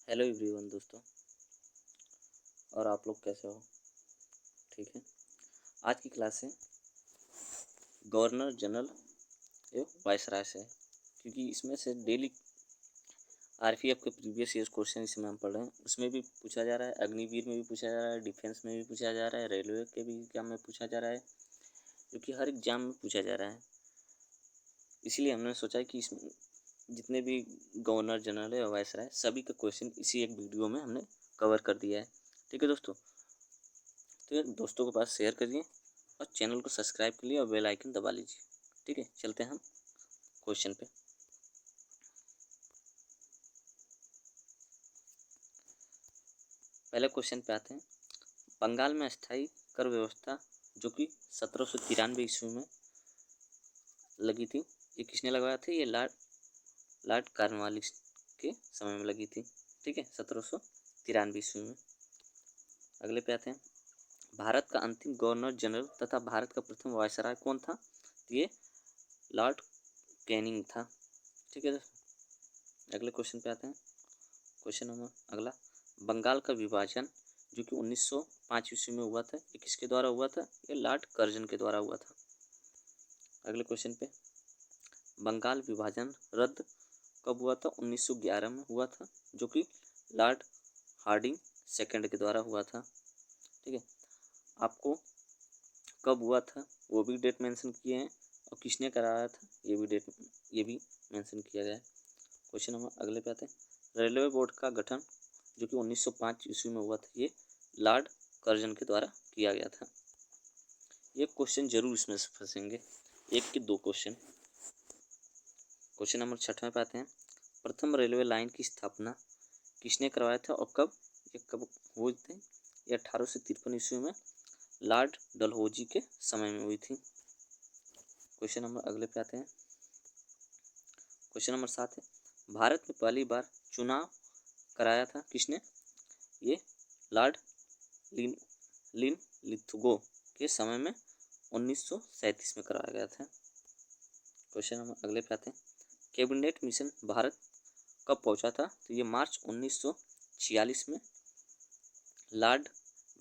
Hello everyone दोस्तों, और आप लोग कैसे हो? ठीक है। आज की क्लास है गवर्नर जनरल एवं वायसराय से, क्योंकि इसमें से डेली आरपीएफ के प्रीवियस ईयर क्वेश्चन इसमें हम पढ़ रहे हैं। उसमें भी पूछा जा रहा है, अग्निवीर में भी पूछा जा रहा है, डिफेंस में भी पूछा जा रहा है, रेलवे के भी एग्जाम में पूछा जा रहा है, क्योंकि हर एग्जाम में पूछा जा रहा है। इसलिए हमने सोचा कि इसमें जितने भी गवर्नर जनरल है और वायसराय सभी का क्वेश्चन इसी एक वीडियो में हमने कवर कर दिया है। ठीक है दोस्तों, तो दोस्तों के पास शेयर करिए और चैनल को सब्सक्राइब कर लिए और बेल आइकन दबा लीजिए। ठीक है, चलते हैं हम क्वेश्चन पे। पहले क्वेश्चन पे आते हैं। बंगाल में अस्थायी कर व्यवस्था जो कि 1793 ईस्वी में लगी थी, ये किसने लगवाया था? ये लॉर्ड कॉर्नवालिस के समय में लगी थी। ठीक है, 1793 ईस्वी में। अगले पे आते हैं। भारत का अंतिम गवर्नर जनरल तथा भारत का प्रथम वायसराय कौन था? ये लॉर्ड कैनिंग था। ठीक है, अगले क्वेश्चन पे आते हैं। क्वेश्चन नंबर अगला, बंगाल का विभाजन जो कि 1905 ईस्वी में हुआ था, ये किसके द्वारा हुआ था? ये लॉर्ड कर्जन के द्वारा हुआ था। अगले क्वेश्चन पे, बंगाल विभाजन रद्द कब हुआ था? 1911 में हुआ था, जो कि लॉर्ड हार्डिंग सेकंड के द्वारा हुआ था। ठीक है, आपको कब हुआ था वो भी डेट मेंशन किए हैं, और किसने कराया था ये भी मेंशन किया गया है। क्वेश्चन नंबर अगले पे आते हैं। रेलवे बोर्ड का गठन जो कि 1905 ईस्वी में हुआ था, ये लॉर्ड कर्जन के द्वारा किया गया था। ये क्वेश्चन जरूर इसमें से फंसेंगे, एक के दो क्वेश्चन। क्वेश्चन नंबर 6 पे आते हैं। प्रथम रेलवे लाइन की स्थापना किसने करवाया था और कब? ये कब हुई थी? ये 1853 ईस्वी में लॉर्ड डलहौजी के समय में हुई थी। क्वेश्चन नंबर अगले पे आते हैं। क्वेश्चन नंबर 7 है, भारत में पहली बार चुनाव कराया था किसने? ये लॉर्ड लिन लिथगो के समय में 1937 में कराया गया था। क्वेश्चन नंबर अगले पे आते हैं। कैबिनेट मिशन भारत कब पहुंचा था? तो ये मार्च 1946 में लॉर्ड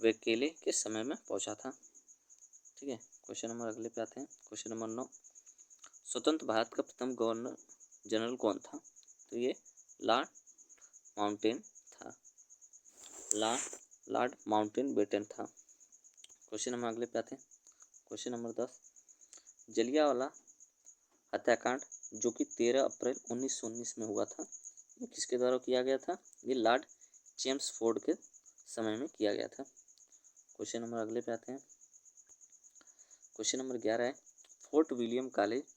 वेकेले के समय में पहुंचा था। ठीक है, क्वेश्चन नंबर अगले पे आते हैं। क्वेश्चन नंबर 9, स्वतंत्र भारत का प्रथम गवर्नर जनरल कौन था? तो ये लॉर्ड माउंटेन था, लॉर्ड माउंटेनबेटन था। क्वेश्चन नंबर अगले पे आते हैं। क्वेश्चन नंबर 10, जलियांवाला हत्याकांड जो कि 13 अप्रैल 1919 में हुआ था, ये किसके द्वारा किया गया था? ये लॉर्ड चेम्सफोर्ड के समय में किया गया था। क्वेश्चन नंबर अगले पे आते हैं। क्वेश्चन नंबर 11 है, फोर्ट विलियम कॉलेज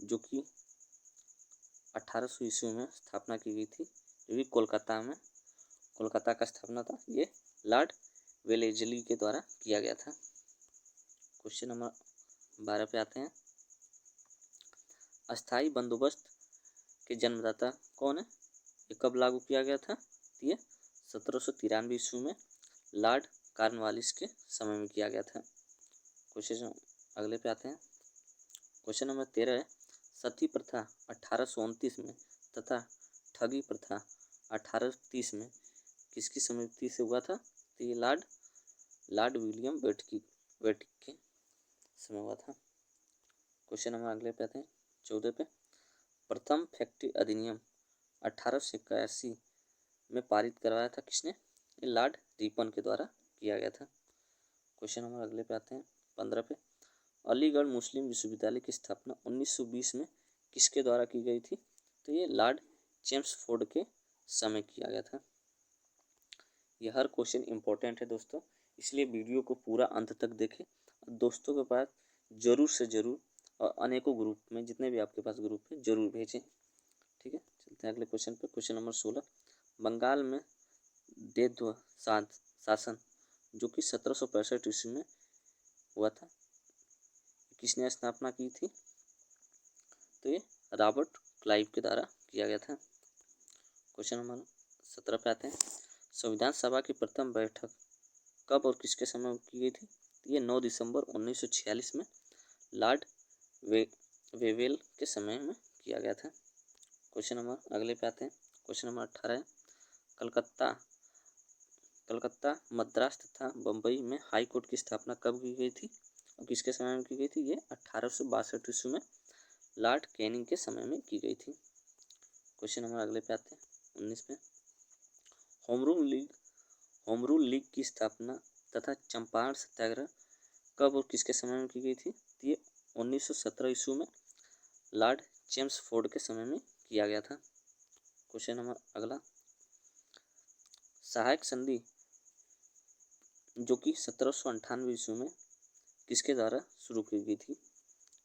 जो कि 1800 ईस्वी में स्थापना की गई थी, जो कि कोलकाता का स्थापना था, ये लॉर्ड वेलेस्ली के द्वारा किया गया था। क्वेश्चन नंबर 12 पे आते हैं। अस्थाई बंदोबस्त के जन्मदाता कौन है? ये कब लागू किया गया था? ये 1793 ईस्वी में लॉर्ड कॉर्नवालिस के समय में किया गया था। क्वेश्चन अगले पे आते हैं। क्वेश्चन नंबर 13 है, सती प्रथा 1829 में तथा ठगी प्रथा 1830 में किसकी सम्मति से हुआ था? तो ये लॉर्ड विलियम बेटिक के समय हुआ था। क्वेश्चन नंबर अगले पे आते हैं। 14 पे, प्रथम फैक्ट्री अधिनियम 1881 में पारित करवाया था किसने? ये लॉर्ड रिपन के द्वारा किया गया था। क्वेश्चन नंबर अगले पे आते हैं। 15 पे, अलीगढ़ मुस्लिम विश्वविद्यालय की स्थापना 1920 में किसके द्वारा की गई थी? तो ये लॉर्ड चेम्सफोर्ड के समय किया गया था। यह हर क्वेश्चन इंपॉर्टेंट है दोस्तों, इसलिए वीडियो को पूरा अंत तक देखें। दोस्तों के पास जरूर से जरूर और अनेकों ग्रुप में, जितने भी आपके पास ग्रुप है, जरूर भेजें। ठीक है, चलते हैं अगले क्वेश्चन पे। क्वेश्चन नंबर 16, बंगाल में देव शासन जो कि 1765 ईस्वी में हुआ था, किसने स्थापना की थी? तो ये रॉबर्ट क्लाइव के द्वारा किया गया था। क्वेश्चन नंबर 17 पे आते हैं। संविधान सभा की प्रथम बैठक कब और किसके समय में की गई थी? ये 9 दिसंबर 1946 में लॉर्ड वेवेल के समय में किया गया था। क्वेश्चन नंबर अगले पे आते हैं। क्वेश्चन नंबर 18 है, कलकत्ता कलकत्ता, मद्रास तथा बम्बई में हाई कोर्ट की स्थापना कब की गई थी और किसके समय में की गई थी? ये 1862 ईस्वी में लॉर्ड कैनिंग के समय में की गई थी। क्वेश्चन नंबर अगले पे आते हैं 19 पे। होम रूल लीग की स्थापना तथा चंपारण सत्याग्रह कब और किसके समय में की गई थी? ये 1917 ईस्वी में लॉर्ड चेम्सफोर्ड के समय में किया गया था। क्वेश्चन नंबर अगला, सहायक संधि जो कि 1798 ईस्वी में किसके द्वारा शुरू की गई थी?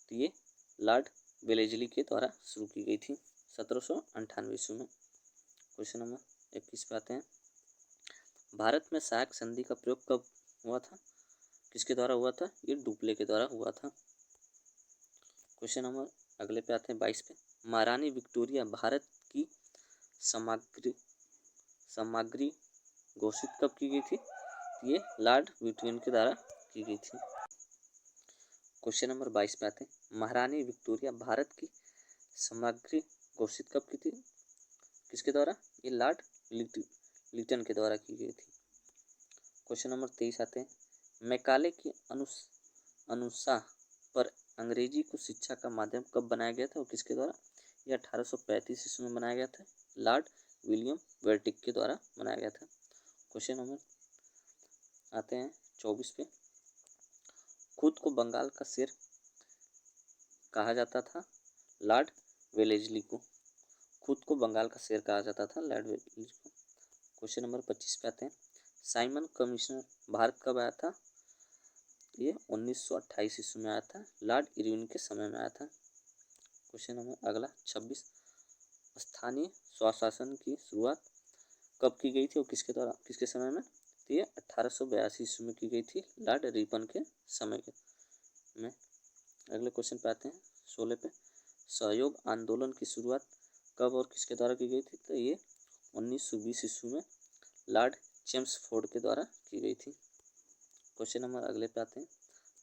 तो ये लॉर्ड वेलेस्ली के द्वारा शुरू की गई थी 1798 ईस्वी में। क्वेश्चन नंबर 21 पे आते हैं। भारत में सहायक संधि का प्रयोग कब हुआ था? किसके द्वारा हुआ था? ये डुप्ले के द्वारा हुआ था। क्वेश्चन नंबर अगले पे आते हैं 22 पे। महारानी विक्टोरिया भारत की सामग्री घोषित कब की गई थी? ये लॉर्ड विक्टोरिया के द्वारा की गई थी। क्वेश्चन नंबर 22 पे आते हैं। महारानी विक्टोरिया भारत की सामग्री घोषित कब की थी? किसके द्वारा? ये लॉर्ड लिटन के द्वारा की गई थी। क्वेश्चन नंबर 23 आते हैं। मैकाले की अनुसार पर अंग्रेजी को शिक्षा का माध्यम कब बनाया गया था और किसके द्वारा? यह 1835 ईस्वी में बनाया गया था, लॉर्ड विलियम बेंटिक के द्वारा बनाया गया था। क्वेश्चन नंबर आते हैं 24 पे। खुद को बंगाल का शेर कहा जाता था लॉर्ड वेलेस्ली को। खुद को बंगाल का शेर कहा जाता था लॉर्ड वेलेस्ली को। क्वेश्चन नंबर 25 पे आते हैं। साइमन कमीशन भारत कब आया था? ये 1928 ईस्वी में आया था, लॉर्ड इरविन के समय में आया था। क्वेश्चन नंबर अगला 26। स्थानीय स्वशासन की शुरुआत कब की गई थी और किसके द्वारा, किसके समय में? तो ये 1882 ईस्वी में की गई थी, लॉर्ड रिपन के समय में। अगले क्वेश्चन पे आते हैं 16 पे। सहयोग आंदोलन की शुरुआत कब और किसके द्वारा की गई थी? तो ये 1920 ईस्वी में लॉर्ड चेम्सफोर्ड के द्वारा की गई थी। क्वेश्चन नंबर अगले पे आते हैं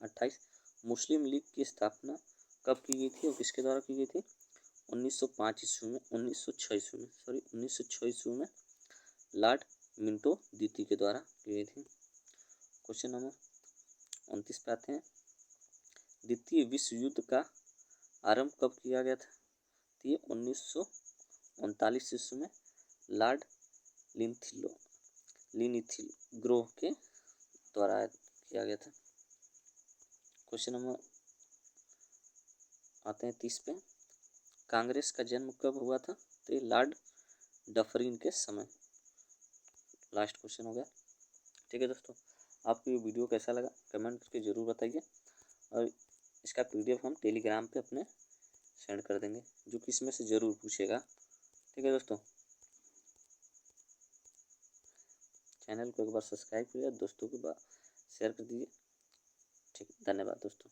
28। मुस्लिम लीग की स्थापना कब की गई थी और किसके द्वारा की गई थी? 1906 ईस्वी में लॉर्ड मिंटो द्वितीय के द्वारा की गई थी। क्वेश्चन नंबर 29 पे आते हैं। द्वितीय विश्व युद्ध का आरंभ कब किया गया था? तो ये 1939 ईस्वी में लॉर्ड लिनिथिग्रो के द्वारा किया गया था। क्वेश्चन नंबर आते हैं 30 पे। कांग्रेस का जन्म कब हुआ था? तो ये लॉर्ड डफरिन के समय। लास्ट क्वेश्चन हो गया। ठीक है दोस्तों, आपको ये वीडियो कैसा लगा कमेंट करके ज़रूर बताइए और इसका PDF हम टेलीग्राम पे अपने सेंड कर देंगे, जो कि इसमें से ज़रूर पूछेगा। ठीक है दोस्तों, चैनल को एक बार सब्सक्राइब करिए, दोस्तों के बाद शेयर कर दीजिए। ठीक, धन्यवाद दोस्तों।